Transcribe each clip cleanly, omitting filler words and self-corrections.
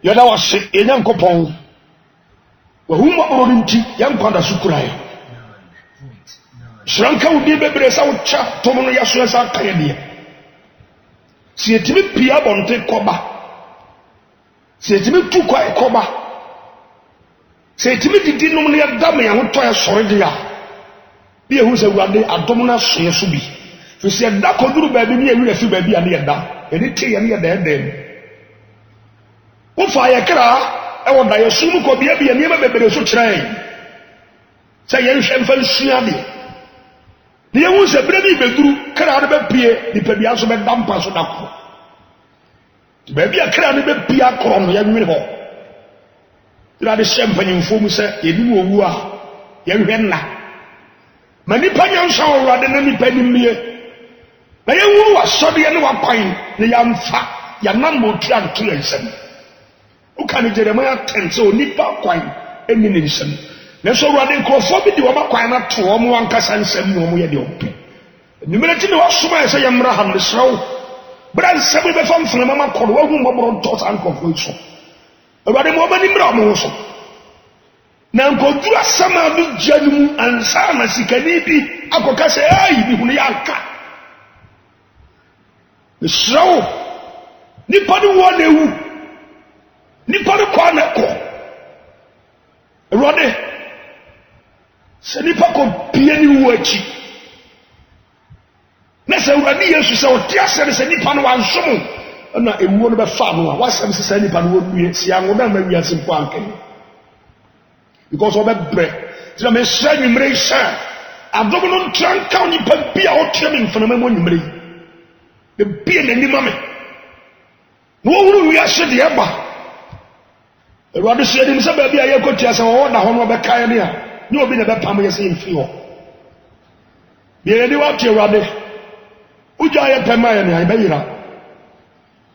Yada was Yan Copon. Whom Orinti, young Panda Sukurai. Sranka would be better out chat, Tomono Yasuasa Kayania. See a timid Pia Bonte Koba. See a timid too quiet Koba. See a timid denominator Dami and Toya Soridia. Be who's a one day at Domina Subi. You see a duck or do baby near a few baby and near that. And it take near there then. What fire car? I want to assume could be a never baby so train. Say, young Shamfan Shiadi. The was a baby bedroom, Karabba Pia, the Pebiaso Dampas of Dako. The baby a Karabba Pia Cron, young Miho. There are the champagne in Fumusa, Yedua, young Henna. Many panyans saw rather than any penny mere. The young was sorry and one pine, the young fat, Yanambo Tian Kilson. Who can Jeremiah 10 so Nipa Quine, any nation. Neso running crofobidi wama kwana to omo ankasa nsam no mo ye de opi numerati ne wasoma ese yamra ham ne sraw bran sabe be fam funa mama kodo wa hu mbobro tot ankofo so awade mo mani mra mo so na nkodura sama bi janum ansa na sikani bi akoka se ayi bi hunu yanka ne sraw ni padu wo na ewu ni padu kwa na ko awade se nipa ko pie ni wuachi na se urani yesu se o tia se nipa no wansom na ewu no be fa no a wasam se nipa no wodue si angoda ma wiase mpo anken because obe bre ti me sra nwumre sha adogo no tranka onipa bia o tia me mfana ma nwumre be bia nani ma me no wuru wiase de eba ewade se edim se ba bia ye ko tia se wo da ho no be kae ne a no be never pam yes in free ho be ready what you rade uja ya pema ya ne ayira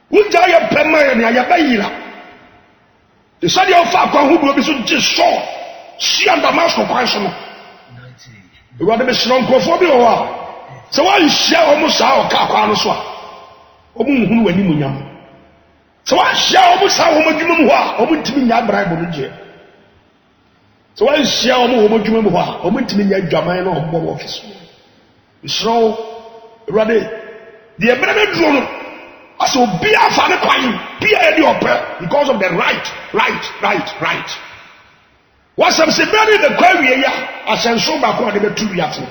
uja ya pema ya ne ayira the study of fa kwa hu bi so so si anda masko kwa so no e rade be sron krofo bi ho a se wa hia o mu sa o ka kwa no so a o mu hunu wani mu nyam se wa hia o mu sa o mu dwuma mu ho a o mu ntimi nya Bible no je. So why share omo dwuma mu ho a omo ntimi nya dwaman na obo office isro rade the ebere duro no aso bia afa ne kwan bia e opera because of the right what some say bury the kwa wie ya asenso ba ko de betu wiafo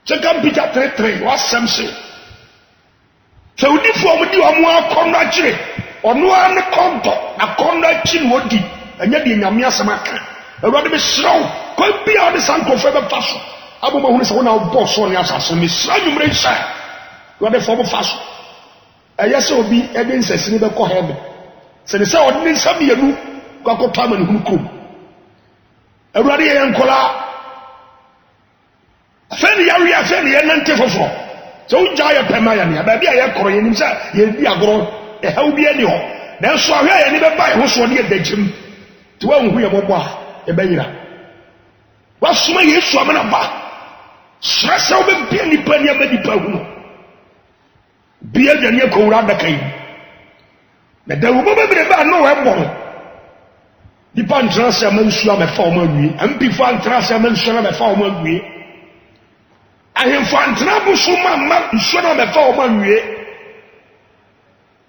second Peter 3:3 what some say so udi fo mo di omo akono akire ono an konto akono akire wodi anya de nyame asema Everybody be slow. Could be on the sun for further fashion. I will always want our boss on the assassin. Miss Simon Ray said, "You are the form of fashion." I yes, will be evidence as never call heaven. So the sound means some year, Gako Tam and Hukum. Everybody and Cola Fanny area, Fanny and Antifa. So Jaya Pemayani, baby, I am calling himself. You'll be a girl, a hell be anyhow. Then so I never buy who's one year the gym to one who are. Ebeira wasuma yesu amana ba stress obe bia ni pani amadi pa hu no bia dwane ko wura daka yi na da wo bebe ba no we bo di pan trans amansu amefa o mawie ampi fan trans amansu amefa o mawie ahem fan trabusu mamma nsu na amefa o mawie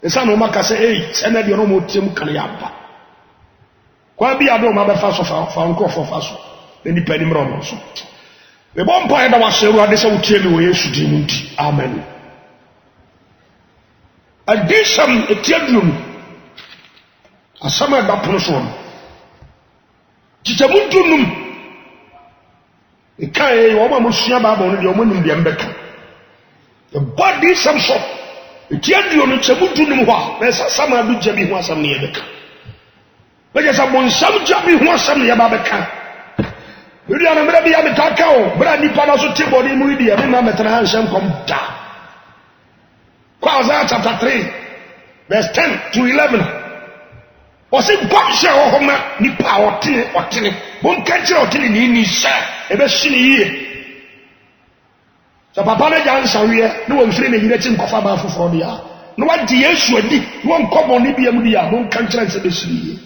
esa no maka se se na de no mo tem kan ya ba kwa bia do ma be fa so fa nko fa so ni pani mro no so we bon pa da wa seru ade se wutie mi wo Yesu di nti amen addition etiadum asama da pono so titamudunum kai wo ma mo sua ba no de o mo nim de mbeka the body some so etiadum no chamudunum ho na sama du jabi ho asam ne yebeka But some Jammy who was some Yabaka. You don't remember the Abitaka, Brandy Panaso Tibody Mudi, and Mamma Sham come down. Quasa chapter 3, verse 10 to 11. Was it Boxer or Homer, Nipa or Tin or Tinny? Won't catch your Tinny in his sir, a best So Papa Jan Saria, no one free me letting Kofaba for the no wa di Yesu adi no nkomo ni bia mu dia no kan kire se besiri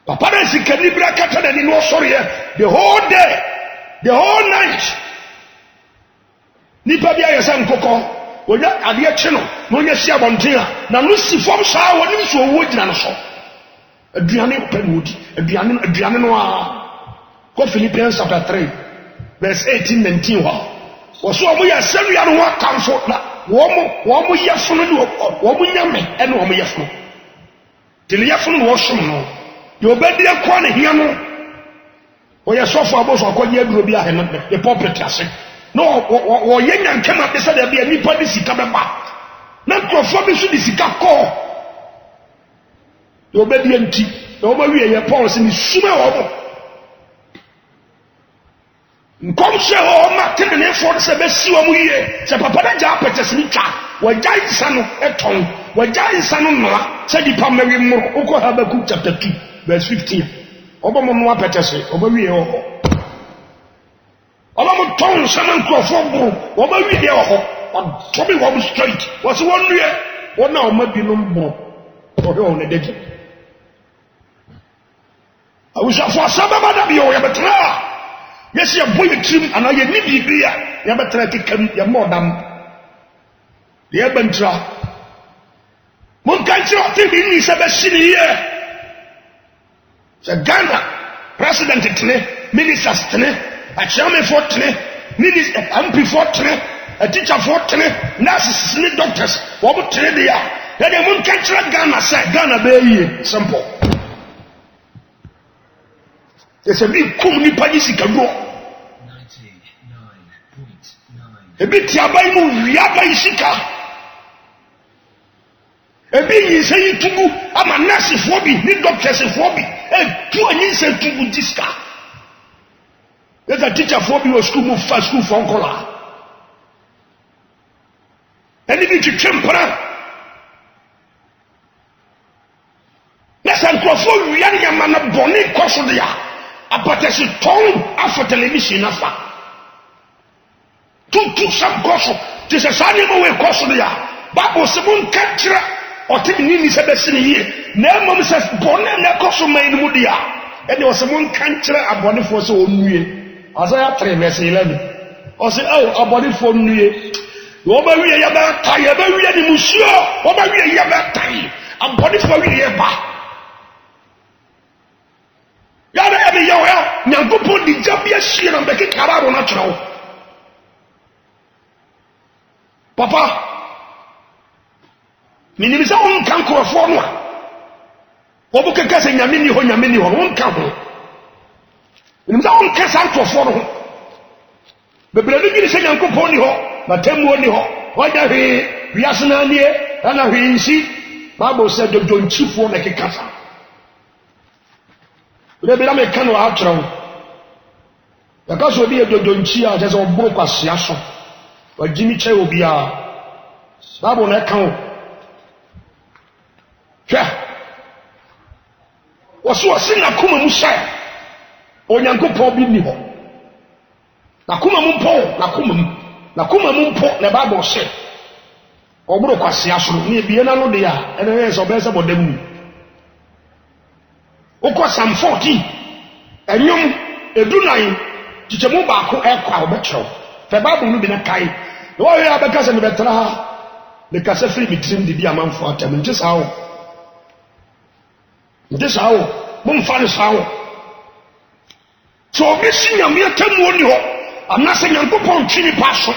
papa na sikani bra kata na ni no sorry the whole day the whole night ni pa bia yesa nkoko onya ade eche no no nya sia bonten a na no si fom saa woni so owo gina no so aduane pe no di aduane no a ko Philippians chapter 3 verse 18-19 wo so omo ya sanua no wa kanfo na wo yefunu ni wo nyame ene wo yefunu tele yefunu wo som no ye obedi akwa ne hia no wo ye sofo aboso akoje aduro bi ahe no the pulpit ase no wo ye nyankema be say da bia nipa di sika be ba na krofo bi so di sika ko ye obedi anti na wo ma wie ye Paul se ni suma wo mo nkom se ho ma tene ne fo se be si wo mu yie se papa da ja apetese ni twa wa ja isa no eton wa ja isa no no se di pa mewi mu uko Habakkuk chapter 2 verse 15 obo mo no apetese obo wie ho obo mo ton se man krofo buru obo wie ho to be wo straight was one wie wo na o ma bi no buru o ho ne deji awusa fo sababa da bi o ya betra yes ya boy trim ana ye ni bibia ya betra kekam ya modam de ya bantra mon kanchi o tin ni se be siniye se Ghana president tene ministers tene a chairman for tene minister MP for tene a teacher for tene nurses ni doctors wo bo tene de ya de mon kanchi Ghana se Ghana be yi simple ese bi kum ni pa sika do 99.9 ebi ti abai mu wia bai sika ebi yin se yitugu ama nurse fo bi ni doctors fo bi tu anyin se tugu diska there's a teacher fo bi o school mu fa school fo nkola eni bi twempra nessa nkrofo wia ni ama na boni koso dia apatesi ton afo television afa tutu sam koso ti se sane mo we koso ya babo se mon katra o ti ni se be sine yie na mom se bonne na koso man mu dia e de o se mon katra abonefo se onue Isaiah 3 verse 11 o se abonefo onue wo ba wi ya ba ta ya ba wi ni musuo wo ba wi ya ba tai abonefo wi ya ba yada ebe yawo ya nyankopon di jabia hie na mbeke kararo na kyerɛw papa minimisa on kan krofo no a wo bu keka se nyame ni ho on kan ho minimisa on kesa krofo no bebre no giri se nyankopon ni ho matemmo ni ho wada hwe wiasena nie ana hwe nsi babo se dodonchifo na kekasa Rebela me kanu atro. Ya kaso obi edodonchi a je oboro kwasia so. Wa jimi che obi a. Sabo na kan o. Hwa. Waso na kuma mu sai. Onyankopon bi ni ho. Na kuma mu mpo, na kuma mu mpo na Bible say. Oboro kwasia so ni ebie na no de a, ene ye so be se bodam. Oko Psalm 14 enyom edunan tichemu baako ekwa obetro fe Bible no bi na kai no wo ya beka se me betra le kase free mitrim de bi amanfo atam nti sawo mum fa no sawo so bi sinya me atamu oni ho anase nyankopon twini paso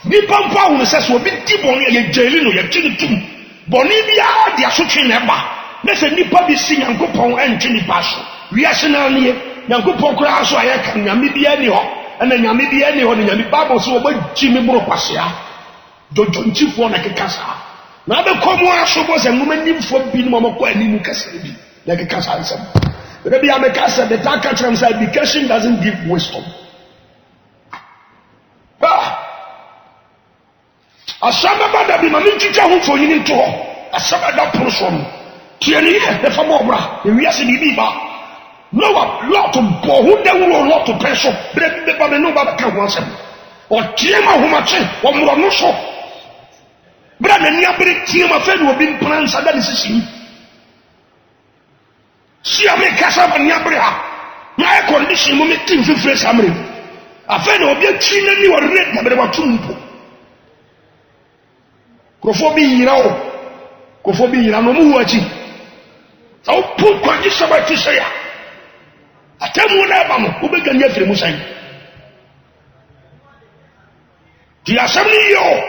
ni pampa hu se so bi di boni ye jeli no ye twini tum boni bia de asotwe na ba nese nipa bi si nyankopon entwini paso wiase na nie nyankopon kura aso aye kan nyame bia ni ho na nyame bia ni ho ni nyame Bible so oba jimi bro kwasea dodonchifo na kekasa na be komo aso bo se ngoma nimfo bi ni mo kwa animu kasa bi na kekasa ansem be bia me kasa the taka tram say education doesn't give wisdom asaba bada bi mami twa ho fo yin nto ho asaba da prosom tieni e fa mo bra e wiase bibi ba no lot bo hu de wo lot peso be ba me no ba ka ho asem o tiema ho ma che o mo no so brother ni abere tie ma fe no obi plan sada ni sisi si ame kasa ba ni abere ha na e condition mo me tin fifre samre afa na obi atwi na ni wore na bere watumpo kofo bi yira no mu wachi so pu kwaji sabati seya atemu na ba mo obegani afire mu san ti asami yo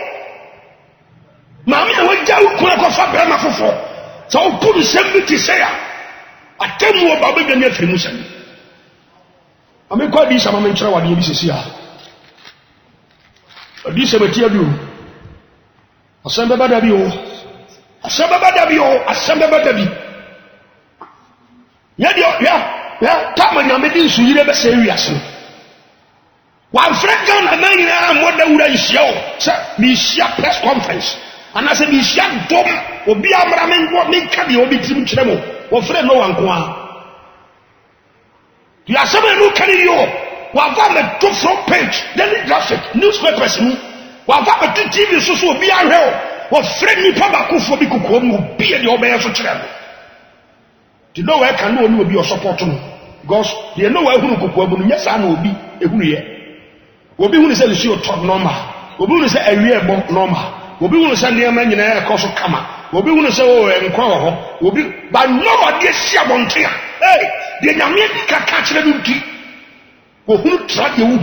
mami e wajja ukura ko fa bere ma fofo so pu sembi seya atemu ba obegani afire mu san ame kwa di sama me nkyere wade bi sesi a adi se beti adu asembe bada bi o asembe bada bi ya tama nyame di nsuyire be se wiase wa freka na nanyina moda wura nhia o se mi hia press conference ana se mi hia dom obi amra me ngo me ka de obi tim kyerɛ mo wo frɛ no wanko a ya sebe no kani yo wa va me to front page daily graphic newspapers mu wa va me to TV so obi ahwe o wo frɛ nipa ba kofo bi kokko mu obi e de obeye so kyerɛ mo ti no we kan no oni obi o support no because they know we hunu kokko abu no nyesa na obi ehunu ye obi hunu se le shi o top normal obi hunu se awie ebo normal obi hunu se ndema nyina e koso kama obi hunu se o enkwa ho obi ba no de sia bontia hey de nyame kaka kyerɛ bi nti wo hunu tra de wo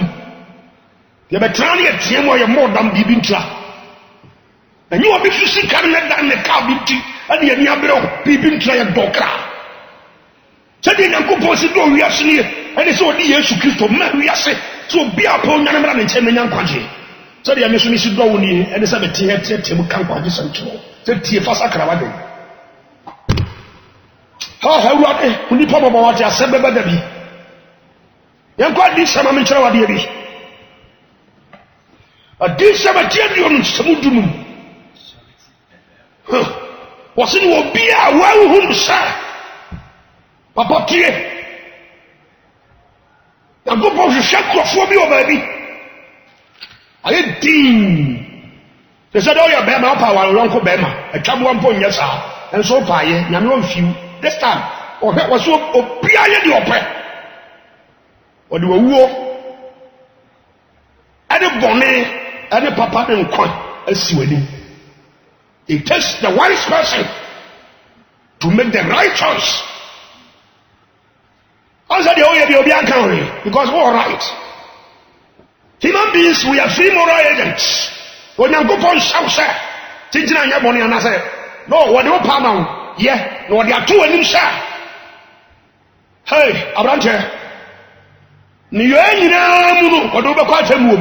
ye be tra ne tie mo ye modam bibi ntra enyi obi susi kan na dan ne ka bi nti ade ani abere o bibi ntra ye dokra sɛ de nyankopɔn si do wiase ne ene sɛ odi Yesu Kristo ma wiase so obi apɔ nyane mra ne nkyɛn na nyankwaje sɛ de ame so ni si do wo ni ene sɛ be tie mu kan kwaje sankyerɛ sɛ tie fa sakra wa de ha ruade uni papa ba wate asebe bada bi yanko adi sama me kyerɛ wade bi adi sama tie bi on samudunu wose ni obi a wahu sa papa tie yanko po hwehwɛ krofo bi oba bi aye din se do ya be ma pa wa ronko be ma atwabo mpo nyɛ saa enso pa ye nyame on fiu this time was so obiaye di opɛ odi wawuo ade bɔne ade papa ne nkwa asi wani. It takes the wise person to make the right choice. Also the oye obi account because we're all right. Human beings, we are free moral agents. When you go for shout tinjina nya bɔne ana say no what do pa ma yeah no they are two anim sha hey abrante ni yo nyina mu no odo be kwa tamu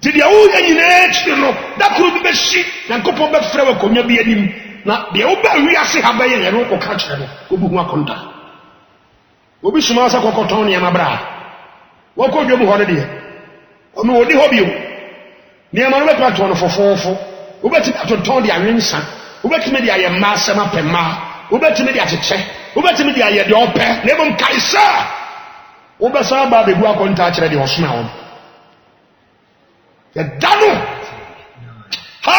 ti dia wo nyina chi no da kuro bi be shi Nyankopɔn be frɛ wa konya bi anim na de wo ba wiase ha ba ye ne ko ka kyerɛ no obu hu akonta obi suma sa kokoton ne ma bra wo ko dwom ho ne de ono odi ho bio ne ma no be pato no fofofo wo be ti pato de anwensa wo be ti me de aye ma sema pema wo be ti me de acheche wo be ti me de aye de opɛ ne bom kaisa wo be sa ba be gu akonta kyerɛ de osona wo dano ha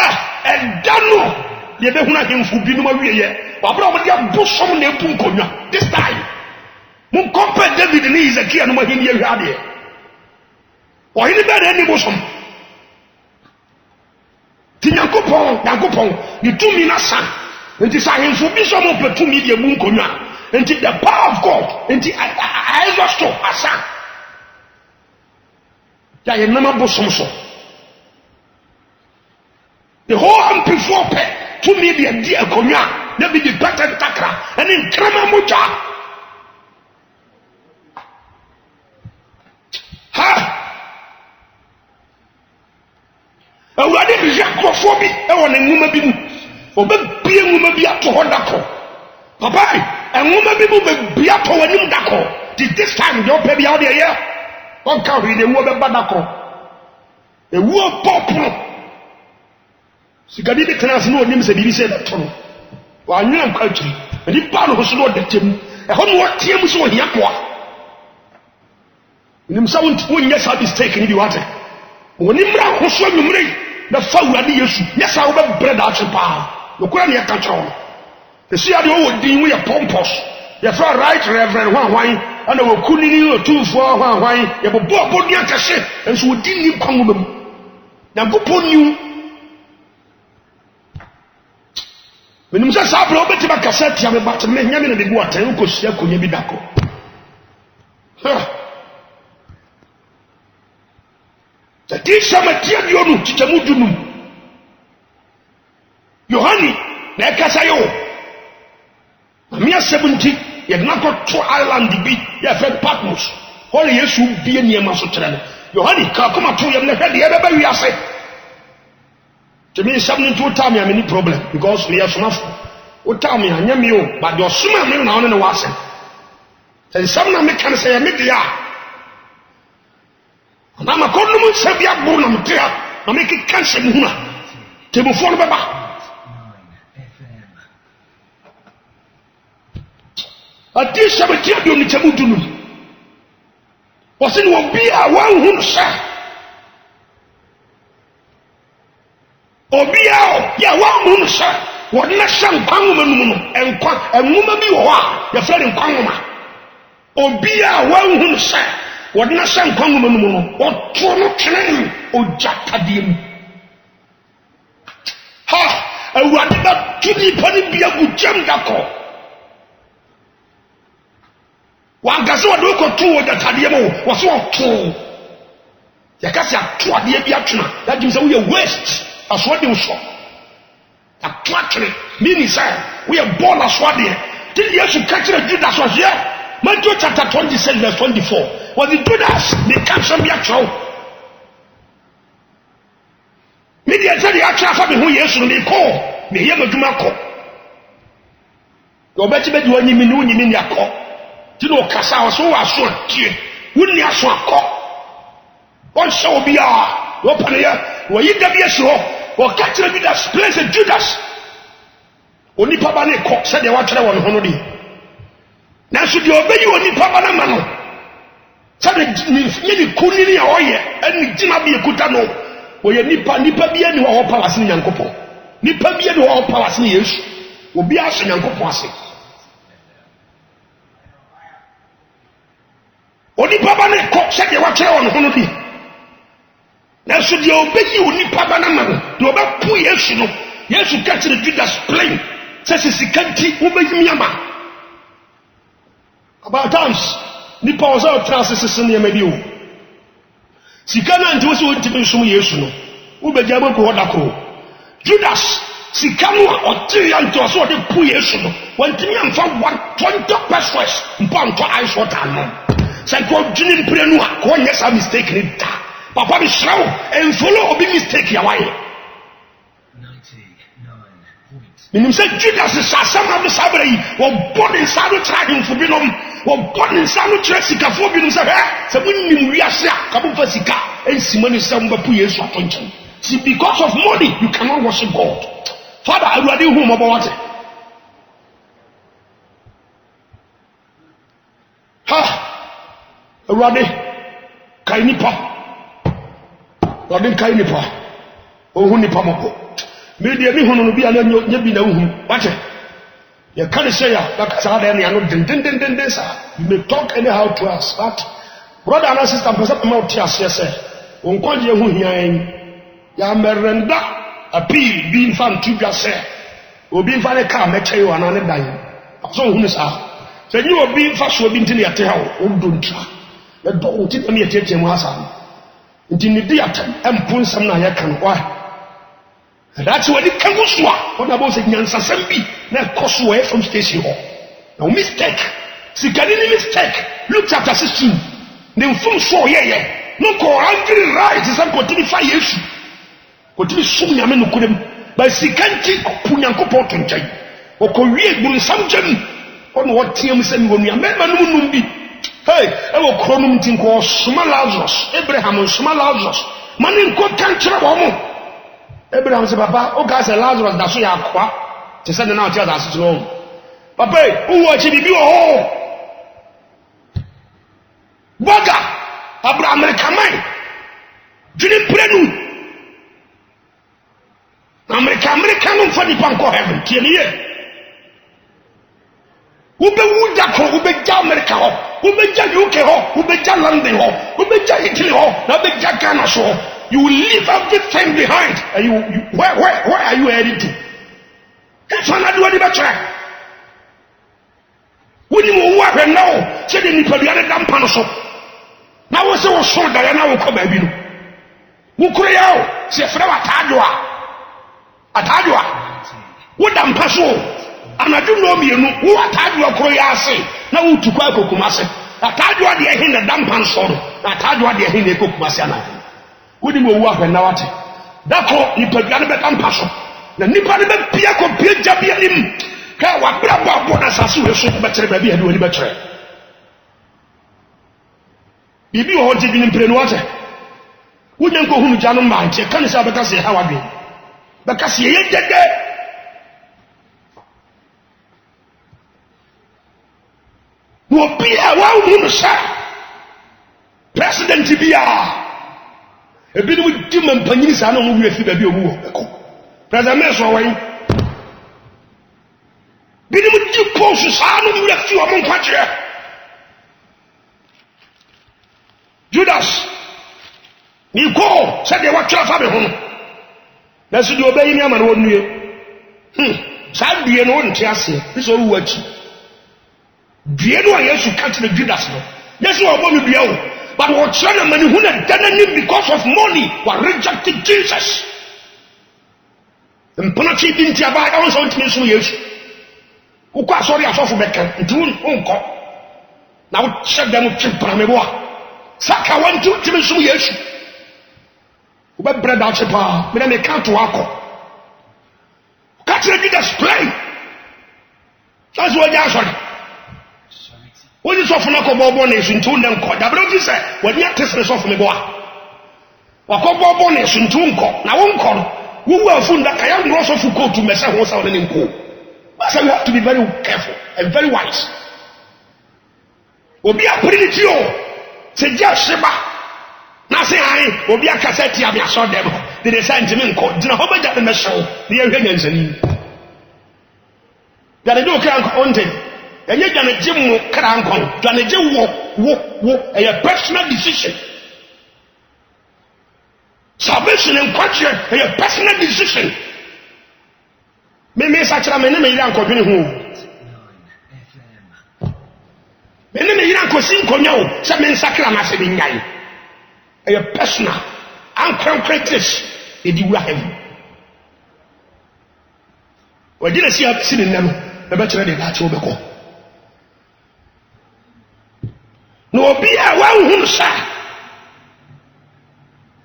dano ye be huna hemfu bi no ma wiye wa bra mo de abosom na epu nkonwa this time mun compare David ni Ezekiel no ma hini ye hwade o hini be de ni bosom ti Nyankopɔn ni tumi na san enti sa hemfu bi so mo pe tumi de mu nkonwa enti the power of God enti I just to asa ya ye na ma bosom so the whole amplifier pay to me the idea konya na be the better takra and in krama moja ha awade bi yakofo bi e wona nwuma bi mu oba bie nwuma bi ato ho dako papa nwuma bi mu be bia to wanim dako this time the opa bi out there on ka wi de wo be badako e wo popro sikadi de class no onim se bibi se beto no wa nwena nkwatiri edi pa no so no detem e ho no wotem so ohia koa nim sa won nya sa mistake ni bi wate onim ra ho so nwumre na fa urade yesu yesa wo be bread a chepa no kura ne ya ka chawo esi ade wo din wo ye pompous ye fra right reverend hwan ana wo kunini otufo hwan ye bobo dia kase enso wo din ni kwanwo bam na gopo niu menim se sabra obeti ba kase tia me bat me nyame na de bu atan ko sia konya bi dako tati sama tia dionu titamudunu Yohani na kasa yo amia 70 ye na ko to island bi ye fe Patmos hole Yesu bie niema so kire no Yohani ka koma to ye na hwede ye beba wiase to me something to tell me any problem because we are smart o tell me anya me o but your suma me na one no wase and some na me kan say me dia na ma ko no se bia bu na me dia na me ki kan se mu na te bu fo no beba ati sabati ado ni chamudunu wasini wobia wanhunu sa obia ya wanhunu sa wonna san kwanwoma numu no enkwa enwoma bi wo a ya fere nkwanwoma obia wanhunu sa wonna san kwanwoma numu no oto no twene ojakadiem ha awurade ba tuni pani bia gu jam dako wangase wado ko to wo datade mo wo so to ya kasi atoade bi atwena that means we are waste aswade wo so atwatre meaning say we are born aswade till Yesu catch Judas was here Matthew chapter 27 verse 24 was the Judas they catch some bi atwo media say ya twa fa be ho Yesu ni ko me ye maduma ko do be ti be di wanyimi ni wonyimi ni akọ tino kasa so wa so tie wonni aso akọ on se obia wo pane ya wo yida bi eso wo ka kire bi da place Judas oni papa ne ko se de wa kire won ho no di na so de obeyi oni papa na ma no se de ni kunini ya oye ani jima bi ekuta no wo ye nipa bi ani wo power sin Nyankopon nipa bi ani wo power sin Yesu obi aso Nyankopon ase oni papa ne ko se de wa kire won ho no di na so de obeyi oni papa na ma no de obepu Yesu no Yesu ka kire Judas plain se sikanti obeyi miama about times ni pause out transisi ne ma bi o sikana nti wo so ntimi nso Yesu no obeja bo ko dako Judas sikanu a otiri anto so de pu Yesu no wantimi amfa 120 pesos mpanto ice water no say ko jini prenu a ko nyɛ sa mistake ni da papa bi shrawo en follow obi mistake ya waye 99 points minim say Judas sa sama bi sabra yi wo body sa no tra him fu bi no wo body sa no tra sika fu bi no say se munnim wiase a ka bo fa sika en simani sam ba pu Yesu atonchen see because of money you cannot worship God father awurade hu mo bo wate ha awurade kai nipa awurade kai nipa ohun nipa moko media bi hono no bi ala nya bi na ohun wate ye can say ya that sa da na no den sa you may talk anyhow to us but brother and sister person ma oti ase say won kwaje hu hian ya merenda appeal bi infan tu bia say obi infan ne ka me chai wana ne dan so ohun sa say ni obi infa so obi ntini yate ha o do ntra e do nti na me yete mu asa nti ni dia tan empun sam na ya kan wa that's what it can go so what about say nyansa sam bi na koso e from station ho no mistake sikani ni mistake Luke chapter 16 ne mfum so ye no ko angry right sam ko tini fa Yesu ko tini sum nyame no kodem ba sikanti punyankopɔ tonkyai o ko wie gburu sam jam on what team say me wonu amema num bi hey e wo kronum tin ko suma Lazarus Abraham suma Lazarus mani ko kankyere wo mo Abraham say papa o ka say Lazarus da so ya kwa te say na o ti da so no papa o wo chi bibi wo ho boga Abraham rekamai jini prenu fa nipa nko heaven tie ne ye ube wuda ko ube ja America ho ube ja UK ho ube ja London ho ube ja Italy ho na ube ja Ghana so you will leave everything behind and you where are you heading to if another one be try wodi mo wo ahwe na o se de nipa bia ne dampa no so na wo se wo so da ya na wo ko ba bi no wo kure ya o se fra wa atadwa wo dampa so anadu no mienu wo atadwa kuro ya ase na wo tukwa akokuma se atadwa de ehin na dampa so no atadwa de ehin na akokuma se ana wodi mo wo ahwe na wate dako nipa bia ne be dampa so na nipa ne be pia ko pia jabia nim ka wa brabo na sasu we so be tere ba bi hade woni be tere bibi ho je bi mpre no wate wonya nko hunu janu ma nche kan se abeka se ha wa bi beka se ye dede wo bia wa hunu sa president bia ebi no di mampanyini sa na mo wi afi ba bi omu wo beko president me so wan binim di posu sa no wi afi o mo nkwaje Judas ni ko se de wa twa fa be ho na se de obayi ni ama no wonue sa die no won tiase bi so wu achi die no Yesu ka tire Judas no Yesu obo mi bia o but what try na mani hu na danani because of money wa rejected Jesus mpona chi bi ntia ba ka won so ntimi so Yesu ukwa sorry asofu beka ntun onko na wo check dem chipra me boa saka wantu ntimi so Yesu ube bread out chepa me na me count to akọ catch the display that's what you are sorry woni so funa ko bobo na esu ntu na nko da bro ji se woni atese so funa boa wako bobo na esu ntu nko na wo nko wo wu afu nda kaya nro so fu ko tu mese ho sa woni nko so you have to be very careful and very wise obi apiri ti o se dia sheba na se hai obi akasa ti abia so dem de send me nko dina ho baja de mesho ne ye hwe nyansani da de do kan ko onte enye dwane gemu kra nkon dwane ge wo a personal decision salvation and culture a personal decision me sa kira me ne me ira nkon dwene ho me ne me ira nkon sin konya o se me nsakra na se bi nyai a personal and concrete e di wura heaven wadi na si ne nanu e be kire de la che obeko no be a one who sa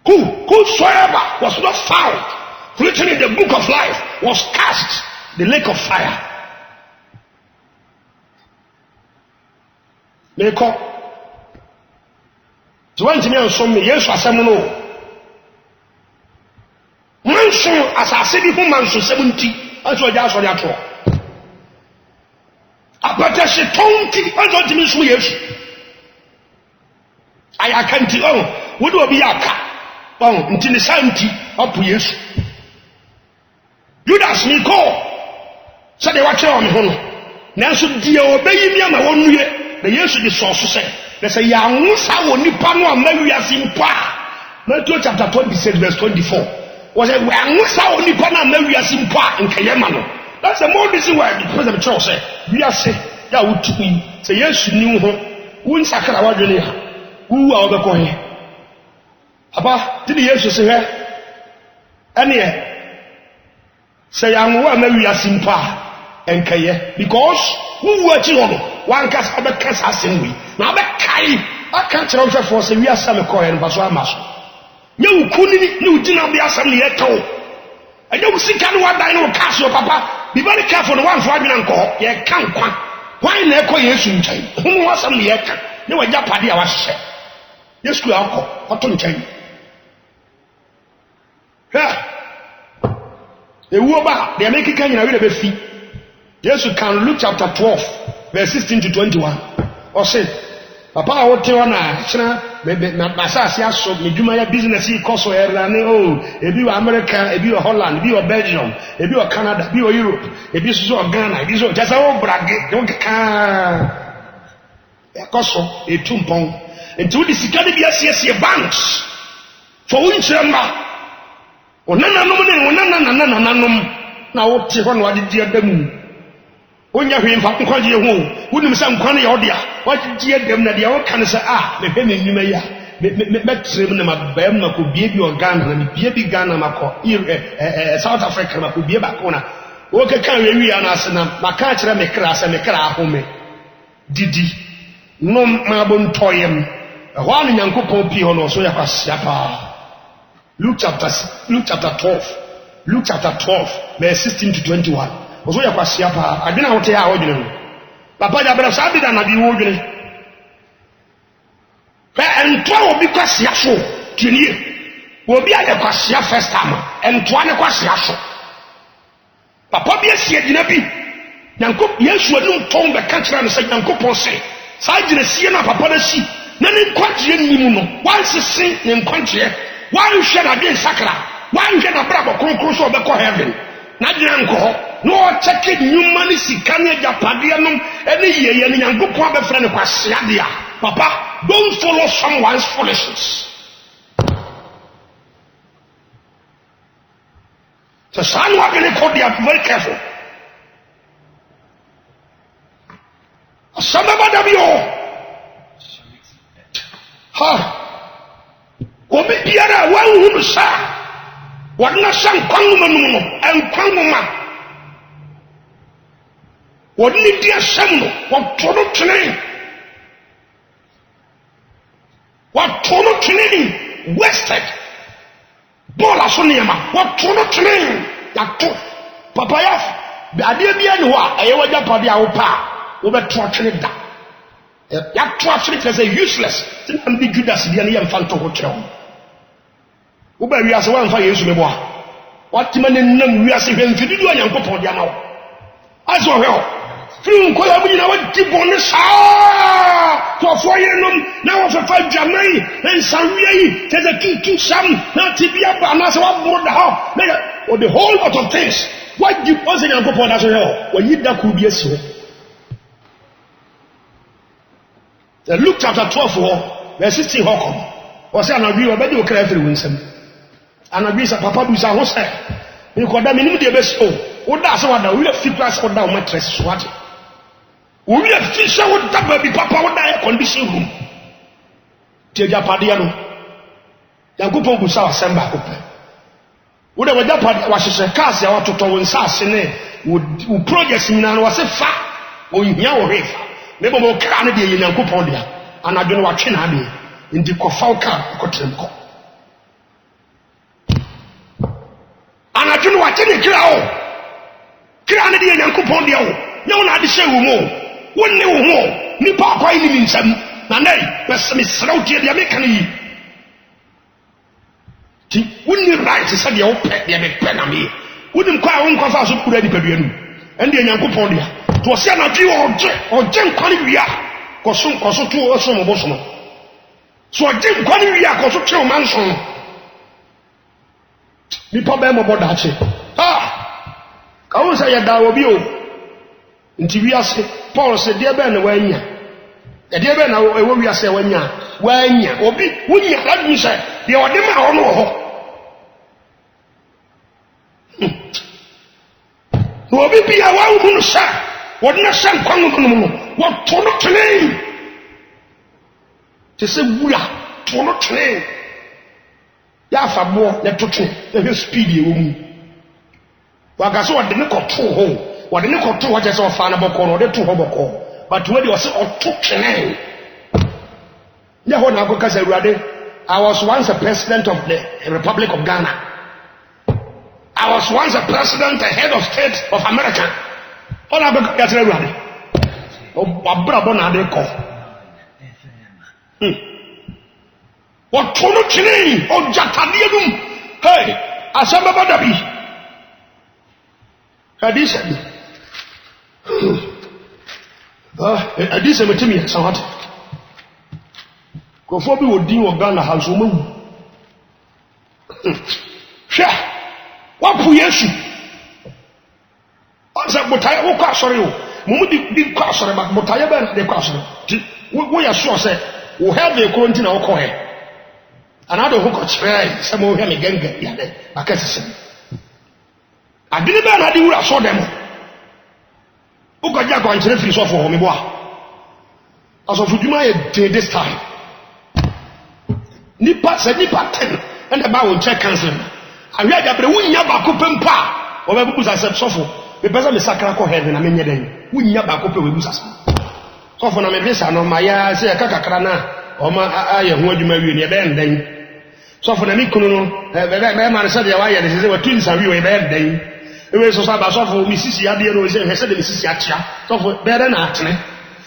whosoever was not found written in the book of life was cast the lake of fire. Meko so when me ansom me Yesu asem no manso asase bi hu manso 70 anso ja so ya to abata se tonti anso timi so Yesu aya kanti wodo obi aka nti ne santi opo Yesu Judas ni ko se de wa kire o me ho no nanso die obayi mi ama wonue na Yesu di so so se na se ya nwusa woni pa no amawi asimpa Matthew chapter 26 verse 24 was a wa nwusa woni pa no amawi asimpa nkayema no that's the more reason why the president church say we are say ya wutumi se Yesu ni ho won sakara wadwene ha wu a obeko he papa did Yesu se he ene se ya nwo amawi asimpa enkaye because who wachi ho one cast abeka sasenwi na abekai aka kire ohwefo se wi asame ko en baso amaso nye ukuni ni ugina bi asam ne yeto enye usika no wadan no kaso papa be very careful no one for adwena nko ye kan kwa why na ekọ Yesu nkyai hono asam ne yeka ne wagya pade a wahye Yesu akọ oto nkyai ha ewu ba de make kan nyina we be fi Yesu can Luke chapter 12 verse 16 to 21 or say papa wote wana chira masasi aso me dwuma ya business yi koso erane o ebi wa America ebi wa Holland ebi wa Belgium ebi wa Canada ebi wa Europe ebi so Ghana ebi so jasa o brage don ka ya koso etumpon enti wo di sika de bi asiesie banks for winchema onananom ne onanananom na wo te ho na wade di adamu onya hwe mfa nkwaje ho wonim sa nkwane ya odia wagye dem na dia wo kan se me hwe me nnwuma ya metrem na mabam na ko bie bi Ghana na bie bi Ghana makọ South Africa na ko bie ba ko na wo keka wewi ya na ase na maka kire me kra ase me kra ahome didi no mabo ntoyem ho anu Nyankopɔn pi ho no so ya kwasia pa Luke chapter 12 verse 16 to 21 oso ya kwasia pa adwena ho te ya odwene no papa ja bra sa bi da na bi wo odwene pe entwa obi kwasia so tinie obi ade kwasia first time entwa ne kwasia so papa bi asia gina bi Nyankop Yesu anum ton be ka kira no se Nyankopɔn se sa gina sie na papa na si na ne nkwaje nimu no wansese ne nkwaje wanhwe na de sakra wanhwe na brabo kronkron so obekɔ heaven na gina nko no check nyuma ni sika ne japade no ene yeye ne Nyankopɔn abɛfra ne kwasia de a papa don't follow someone's foolishness. So someone going to call, they are very careful. Somebody be all. Ha. Obi biara wa hu sa. Wa na san kwanguma no en kwanguma. Wa ni dia sam no, wa toro tene. What tono training wasted bola soniema what tono training ya to papa ya ade bia ni ho a eye waja pade a wo pa wo be to training da ya to training say useless tin am bi Judas bia ne yem fa to ho trew wo ba wi ase wa mfa Yesu me bo a what man nam wi ase hwe mfididu Nyankopɔn dia ma wo aso hwe o Fru ko ya bunyina wadi bone saa to fo yenom na wo fefa dwamai ensanwe yi teze kitu sam na tibia ba na se wa boda ha na o the whole lot of things what you once Nyankopɔn da so he o yi da ku bi asi ho the Luke chapter 12 verse 16 ho kom o se anadwi obedi o kra firi winsam anadwi sa papa bu sa ho se ni ko da minim de be so o da se wa da we fit class o da o mattress so ade we are fisher with that baby papa with that condition room. Teja Padiano. Yankupon Gusa Samba Open. Would have that part was a cast out to Town Sassine would projects in and was a fat or Yaw River. Never more Canadian in Yankupondia and I don't know what Chinadi in the Kofauka Kotremko. And I don't know what any crow Canadian Yankupondia. No, not the same more. One new more, ni papa in him some, and I was some slouchy the American. Wouldn't you write to say the old pet the American? Wouldn't quite one confess of Puradi Padian and the Yankupondia to a son of you or Jem Conivia, Cosum Cosotu or some of Bosmo. So a Jem Conivia Cosotu Manson. The problem about that. Come say a Dawabio. Nti wi ase Paul said de be na wanya de be na ewo wi ase wanya obi wunya adu se de ode ma ho no ho obi bia wa hu no sa wode na san kwan no no wo to no tene te se wura to no tene ya fa bo le toto e speed e wo mu wa ga so wode ne ko to ho what didn't go to what is of Fanaboko or the two Hoboko, but when you was or took Chanel. I was once a president of the Republic of Ghana. I was once a president, a head of state of America. All I got ready. Oh, Brabona de Co. What Tono Chine or Jatadium? Hey, Asamba Badabi. Hadisa. This is a material somewhat. Kofo bi odin Ghana house o mawu. Hwe. Wapu Yesu. Onse botaye wo kwa asore o. Mumu di kwa asore ba botaye ba de kwa asore. Wo ya sure say wo have a kro ntina wo ko he. Another who got try some of him again ya de akasese. Adini ba na di wura so dem. Wo ko ja ko nkyere firi so for me boa. Aso fuduma ye this time. Nipa 10 and about will check cancel. I read that we never could pempa or we said suffer. The person is sacred heaven. I mean, we never could we lose us. So for my visa, no, my say a cacacrana or my eye, who you may be then. So for the Mikuno, the man said, they were twins and you a bad day. It was so sad, for Mrs. Yadio, he said, Mrs. Yacha, so for better than actually.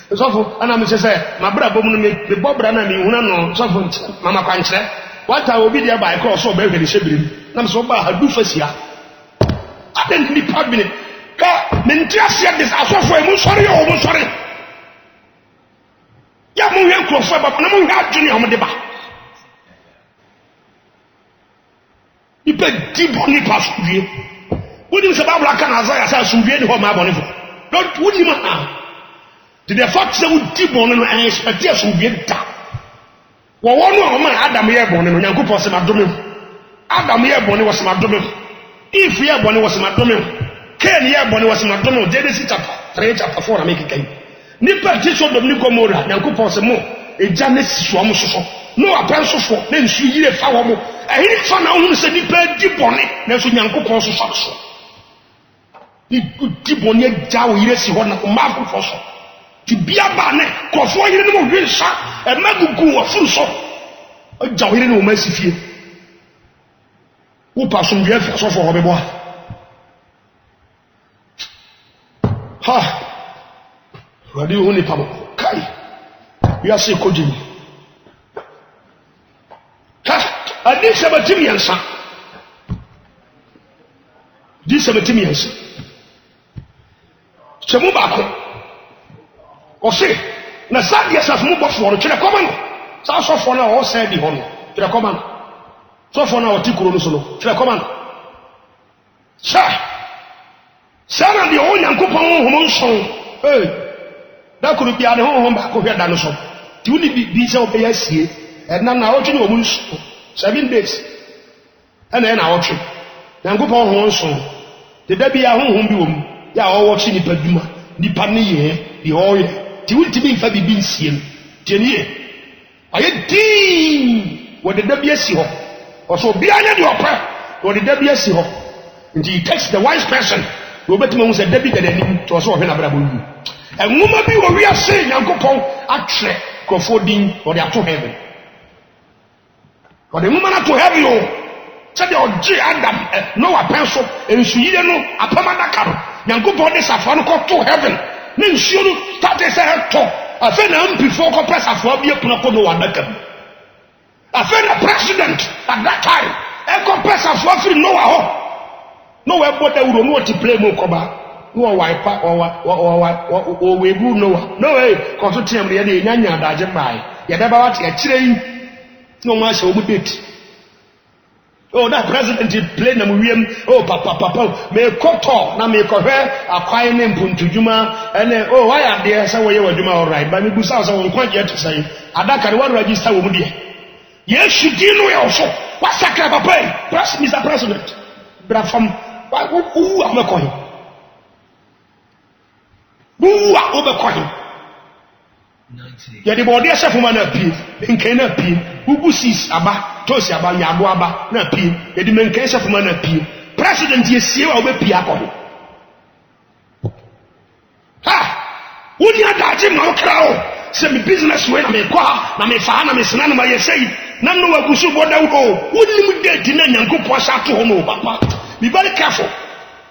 So for, and I'm just say, my brother, the Bob Brannan, you know, so for Mama Quanche. What I will be there by cross or baby the shebrim. I'm so bad, I do first here. I didn't be part minute. Mentia this as well for a sorry or sorry. Yamu cross, but no one junior on the back. You pay deep on the past view. Wouldn't you say about Canada as you read home my bonnet? Don't would you matter? Did the fact that would deep on and expectation will be down. Well, one of my Adam Airborne and Yanko was my domain. Adam Airborne was my domain. If Airborne was my domain, Ken Airborne was my domain. Genesis chapter 3, chapter 4, I make it came. Nipper teach of the Nicomora, Yanko was more. A Janis swam so. No, a pencil for, then she year foul. I hit fun out who said Nipper deep on it, then so Yanko also so. He could deep on your jaw, yes, you want to mark for so. To be a banner, Kofo you know real shot, and Magugu or full so. A jawin no mercy fear. Who pass on the effort for Hobeboa? Ha! What do you only come? Kai, you are so coding. Ha! I did 17 years, sir. This 17 years. Chamubako. Or say, na sad yes as move for the common. So for now, all said the honor to the common. So for now, Tikuro solo to the common. Sir, Sarah the old young couple home song. Hey, that could be at home back over dinosaur. Do you be so PSC and now watching your moons 7 days and then I watch it. Young couple home song. The baby at home, they are all watching the Paduma, the Pani, the oil. Ti ultimi fa bibin siem tienie aye din wo de dabia si ho oso bia nya de opa wo de dabia si ho nti he takes the wise person wo betima hu se dabi da anim to oso wo hwe na brabo wi enwuma bi wo wi ase Nyankopon atre krofo din wo de ato heaven wo de nwuma na to heaven o se de oji Adam Noah penso ensuyire no apamada karo Nyankopon de safa no ko to heaven. Men sure started saying talk. I feel I'm before compress a phobia Punapono one that time. I feel a president at that time. And compress a phobia no one but they would know to play Mokoba. No wipe or we grew Noah. No way, consulting the Yanya Dajabai. Yadabat a train. No much over it. Oh, that president is playing them William. Oh, papa, may koto na may kohe acquire name Puntujuma and then oh, why are there some way Juma all right? But me busa so quite yet to say Adaka one register with me. Yes, you do know also. What's that kind of pay? Press Mr. President. But from who am I calling? Who are over calling? Ya the body self man appeal, in can appeal, who sees Aba, Tosi Aba, Yabuaba, na appeal, ya the man can self man appeal. President yes, you will be Piaco. Ha! Would you have him no crow? Send me business when I may qua, na me fan, Miss Nana, I say, none of us should go. Wouldn't you get in and go pass out to home, Papa? Be very careful.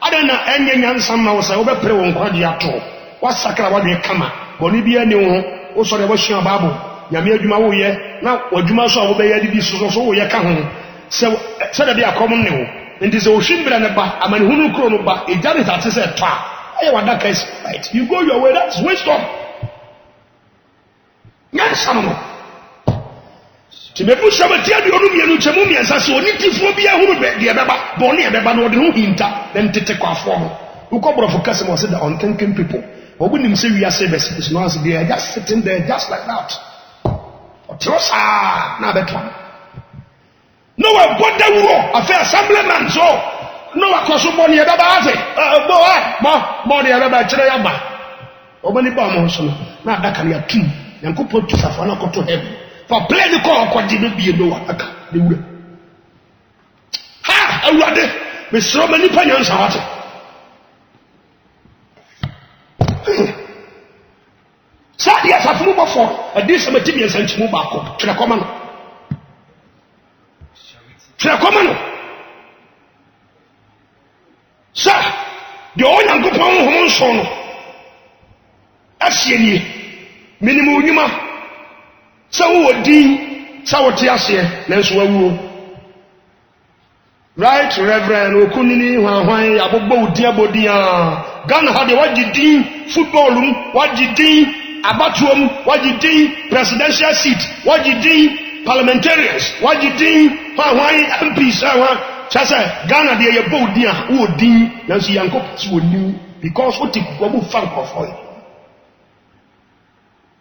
I don't know any young son was over play on Quadiato. What's Sakra what they come at? Bolivia knew. Also the washing Babu, Yamia Jumawoye, now or Juma saw obey this was also Yakan. So said be a common name. And this ocean brand about a man who chrono back, it does it at a time. I want that case right. You go your way, that's wisdom. Yes, Timebu Sabatia, the Olumian Chamumi, and Sasoniti phobia, who be the Ababa, Bonnie, Ababa, no hinter, then take our form. Who come for customers said the unthinking people. But when you say we are service, it's not they are just sitting there just like that. Trust now that one. No one got the war, a fair assemblyman, so no one cross money about it. Money about Chayama. Or many bombs, now that can be a king, and could put to Safana to heaven. For play the call, what did it be a no one? Ha! I read it with so many panions out. Sadly, as I've moved for a decent materials and to move back to the common. To the common. Sir, the old young couple of son. As ye, minimum. So would deem Sawatiasia, Neswawu. Right, Reverend Okunini, Wahai, Abobo, Diabodia. Ghana had the what you deem football room, what you deem abattoir, what you deem presidential seat, what you deem parliamentarians, what you deem Wahai MPs. Chasa Ghana, they are both dear, who would deem Nancy Yanko, would knew because what it would funk of oil.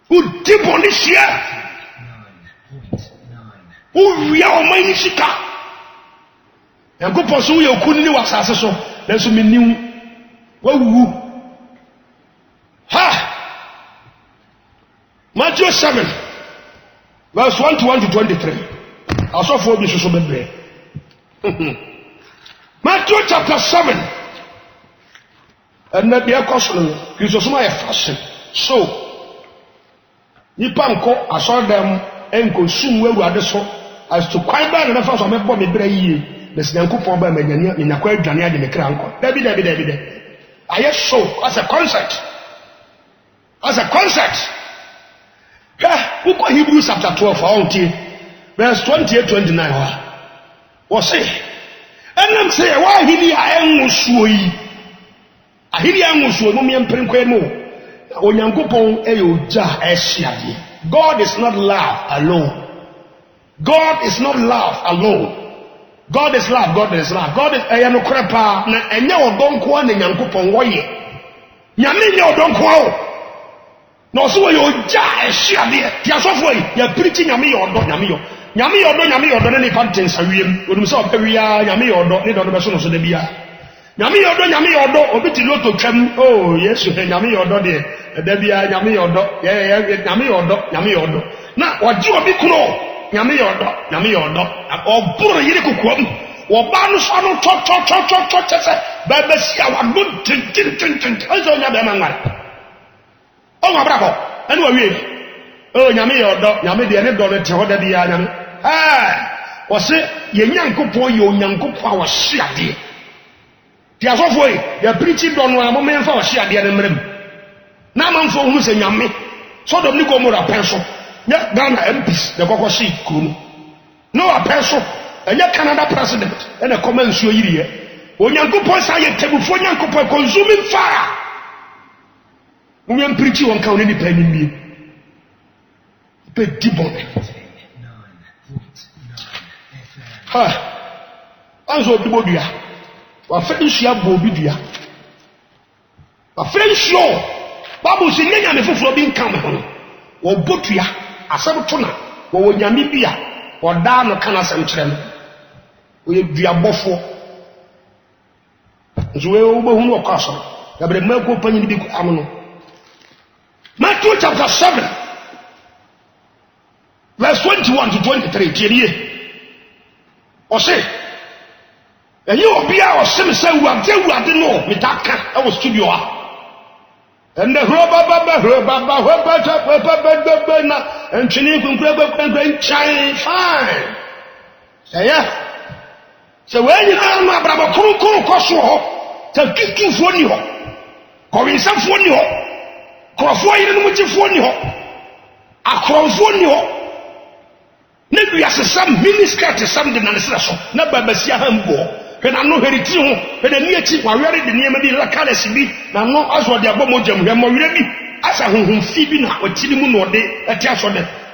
Who dip on this year? Who we are my Nishika? And go pursue your Kunini was so. There's me new. Whoa, ha! Matthew 7, verse 1 to 23. I saw 4 bishops of the Matthew chapter 7. And that they are cautioning Jesus my fashion. So, Nipanko, I saw them and consume where we are so. As to quite bad enough as I met Bobby Bray, the Snanko Pomba Mania in a quite Dania in the Cranko. Debbie. I have show as a concert. As a concert. Who got Hebrews chapter 12 verse 28-29. Was say, and I'm saying, why he I am Musui? I hear I am Musui, Mumian Prinquemo. Onyankopon Eyoja Eshiadi. God is not love alone. God is not love alone. God is love. God is love. God is ayano krepa na enye odonko na Nyankopon woye. Nyame nye odonko. No so we oja ehia de asofo yi ya preaching nyame yodo na ne content awiem. Odum so opawia nyame yodo ne do be so no so da bia. Nyame yodo obi ti loto twam. Oh Yesu nyame yodo de da bia nyame yodo nyame yodo. Na waji obi kuno Nyame yodo oburu yire kokuam oba no so no cho se baba sia wa no tin azo nya be manware o wa brabo ene wa wie o nyame yodo nyame de ne do ne te hoda bia nyame o se ye nyankopon ye onyankopon a wo hyiade ti asofo yi ya preaching do no a mo menfa wo hyiade ne mrem na manfo hu se nyame so do ni Gomora penso nya Ghana MPs the koko sheet kunu no a person enya Canada president and a common nsuo yiriye onyankopon sa ye tebufo onyankopon consuming fire we am preaching on count any penny me pe dibon anzo dibodua wa fedishia bobidua wa fedishio babu sinyanya ne foforo bi nkan me ho wo botua asem tona wo nyame bia oda no kana asem kire no wo dua bofo nzuwe wo bo hu no kwaso ya bre ma ko panyi bi am no Matthew chapter 7 verse 21 to 23 tirie o say eyi obi a o sem se wuade no mitaka e wo studio a and the baba na and chini kunkwe chai fine say yeah so when you are ma brabo kuru koso ho ta kitufo ni ho ko winsafo ni ho krofo yire no mugifo ni ho akrofo ni ho ne bia sesam minister te sam de na nesra so na baba sia hambo na no heriti ho na ni achi wa were de niam bi la kalesi bi na no aso de abomojam he mo were bi asa honhom fi bi na otiri mu no de ati aso de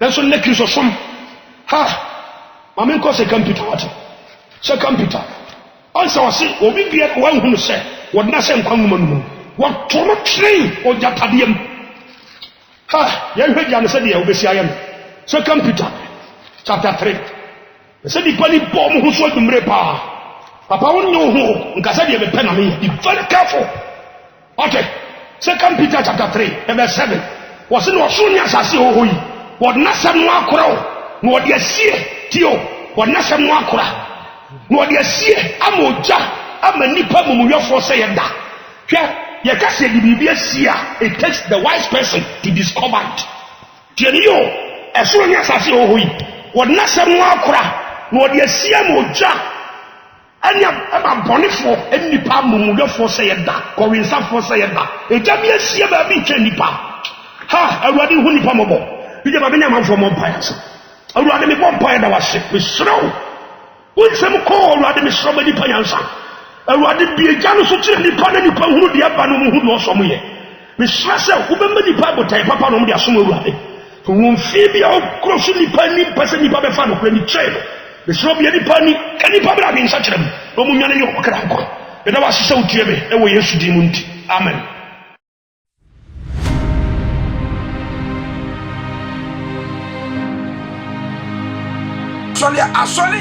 nanso ne Kristo som ha maame nko second Peter what second Peter ansa wase obi bia wan hunu se wodna se nkwa nwuma numu wotono train ojatadem ha ya hwe dia ne se de obesi ayem second Peter chapter 3 se di pani bom ho so dumre pa papa wonyo ho nkasa de be pe na me be very careful okay second Peter chapter 3 verse 7 wase no so nya asase ho yi wodna se no akora no wode asie tio wodna se no akora no wode asie amoja ama nipa mumuyofo se yeda hwe ye ka se di bibia asie it takes the wise person to discover it tienio eso nya asase ho yi wodna se no akora no wode asie amoja anya ama bonifo nipa mumuyofo se yeda korinsafo se yeda ejami asie ba bi twa nipa ha awurade hu nipa mobo bije ba benya manfo mo mpae so awurade me bɔ mpae da wase me srow wonsem ko awurade me srow ba nipa yansa awurade bie gya no so kire nipa na nipa hunu de aba no mu hu de osom ye me srase wo be ma nipa botai papa no mo de asom awurade won fi bia okro so nipa ni pese nipa be fa no kura ni kyɛ no me srow bia nipa ni ka nipa bra bi nsa kyerɛ no mo nwane ne okra nkɔ me da wase sɛ wotie me e wo Yesu di mu nti amen. Asole